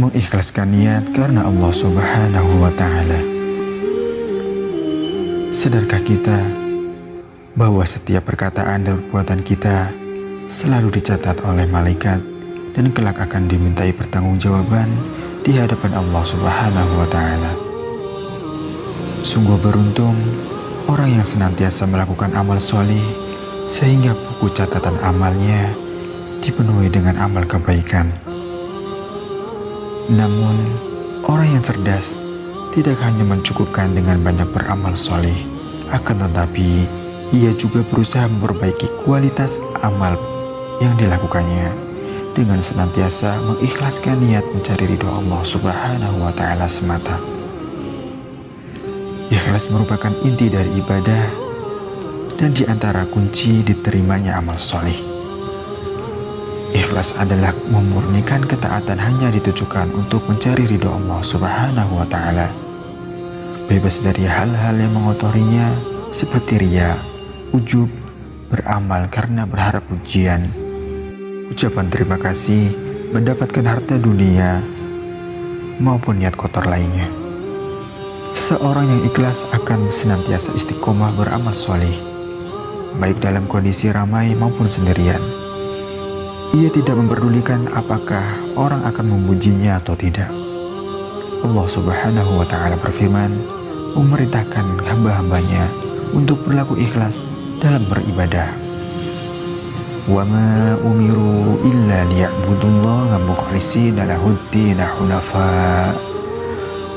mengikhlaskan niat karena Allah Subhanahu wa Ta'ala. Sadarkah kita bahwa setiap perkataan dan perbuatan kita selalu dicatat oleh malaikat dan kelak akan dimintai pertanggungjawaban di hadapan Allah Subhanahu wa Ta'ala? Sungguh beruntung orang yang senantiasa melakukan amal soleh sehingga buku catatan amalnya dipenuhi dengan amal kebaikan. Namun, orang yang cerdas tidak hanya mencukupkan dengan banyak beramal soleh, akan tetapi ia juga berusaha memperbaiki kualitas amal yang dilakukannya dengan senantiasa mengikhlaskan niat mencari ridho Allah Subhanahu wa Ta'ala semata. Ikhlas merupakan inti dari ibadah dan di antara kunci diterimanya amal soleh. Ikhlas adalah memurnikan ketaatan hanya ditujukan untuk mencari ridho Allah Subhanahu wa Ta'ala, bebas dari hal-hal yang mengotorinya seperti riya, ujub, beramal karena berharap pujian, ucapan terima kasih, mendapatkan harta dunia, maupun niat kotor lainnya. Seseorang yang ikhlas akan senantiasa istiqomah beramal soleh, baik dalam kondisi ramai maupun sendirian. Ia tidak memperdulikan apakah orang akan memujinya atau tidak. Allah Subhanahu wa Ta'ala berfirman, memerintahkan hamba-hambanya untuk berlaku ikhlas dalam beribadah. Wa ma umiru illa liya'budullaha mukhlishina lahud-dina hunafa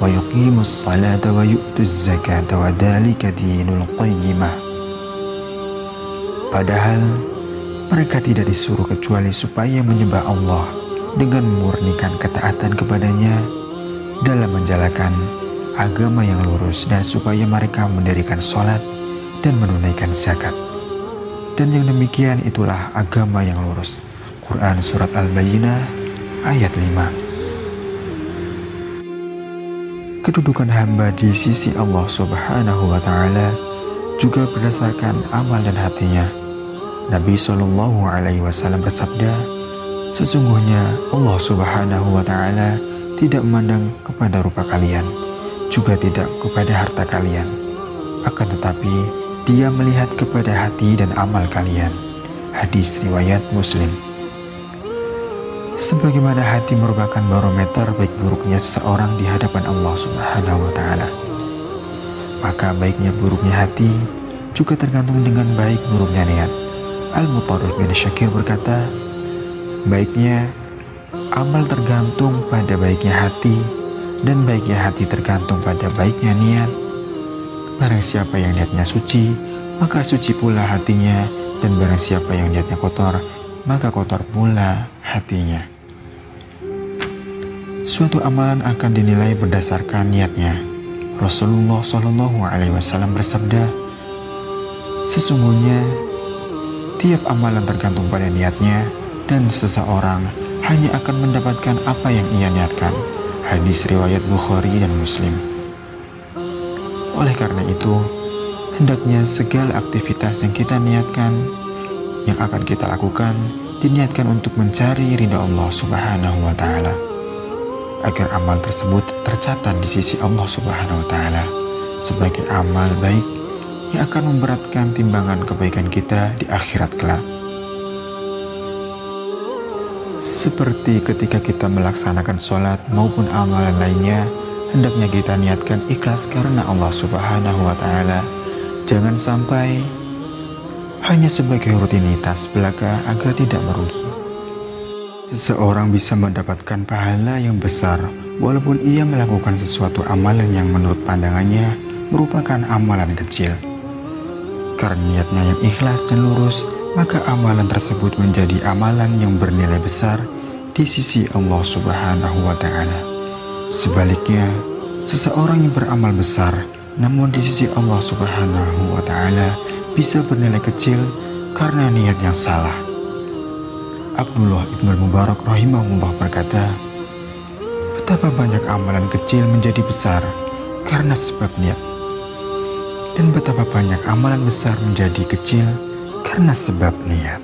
wa yuqimus salata wa yu'tuz zakata wa dzalika dinul qayyimah. Padahal mereka tidak disuruh kecuali supaya menyembah Allah dengan memurnikan ketaatan kepadanya dalam menjalankan agama yang lurus dan supaya mereka mendirikan sholat dan menunaikan zakat. Dan yang demikian itulah agama yang lurus. Quran Surat Al-Bayyinah ayat 5. Kedudukan hamba di sisi Allah Subhanahu wa Ta'ala juga berdasarkan amal dan hatinya. Nabi Shallallahu Alaihi Wasallam bersabda, sesungguhnya Allah Subhanahu wa Ta'ala tidak memandang kepada rupa kalian, juga tidak kepada harta kalian, akan tetapi Dia melihat kepada hati dan amal kalian. Hadis riwayat Muslim. Sebagaimana hati merupakan barometer baik buruknya seseorang di hadapan Allah Subhanahu wa Ta'ala, maka baiknya buruknya hati juga tergantung dengan baik buruknya niat. Al-Mutarrif bin Syakir berkata, baiknya amal tergantung pada baiknya hati, dan baiknya hati tergantung pada baiknya niat. Barang siapa yang niatnya suci, maka suci pula hatinya, dan barang siapa yang niatnya kotor, maka kotor pula hatinya. Suatu amalan akan dinilai berdasarkan niatnya. Rasulullah Shallallahu Alaihi Wasallam bersabda, sesungguhnya tiap amalan tergantung pada niatnya, dan seseorang hanya akan mendapatkan apa yang ia niatkan. Hadis riwayat Bukhari dan Muslim. Oleh karena itu, hendaknya segala aktivitas yang kita niatkan, yang akan kita lakukan, diniatkan untuk mencari ridha Allah Subhanahu wa Ta'ala, agar amal tersebut tercatat di sisi Allah Subhanahu wa Ta'ala sebagai amal baik yang akan memberatkan timbangan kebaikan kita di akhirat kelak. Seperti ketika kita melaksanakan sholat maupun amalan lainnya, hendaknya kita niatkan ikhlas karena Allah Subhanahu wa Ta'ala. Jangan sampai hanya sebagai rutinitas belaka agar tidak merugi. Seseorang bisa mendapatkan pahala yang besar walaupun ia melakukan sesuatu amalan yang menurut pandangannya merupakan amalan kecil. Karena niatnya yang ikhlas dan lurus, maka amalan tersebut menjadi amalan yang bernilai besar di sisi Allah Subhanahu wa Ta'ala. Sebaliknya, seseorang yang beramal besar namun di sisi Allah Subhanahu wa Ta'ala bisa bernilai kecil karena niat yang salah. Abdullah Ibnul Mubarak rahimahullah berkata, betapa banyak amalan kecil menjadi besar karena sebab niat, dan betapa banyak amalan besar menjadi kecil karena sebab niat.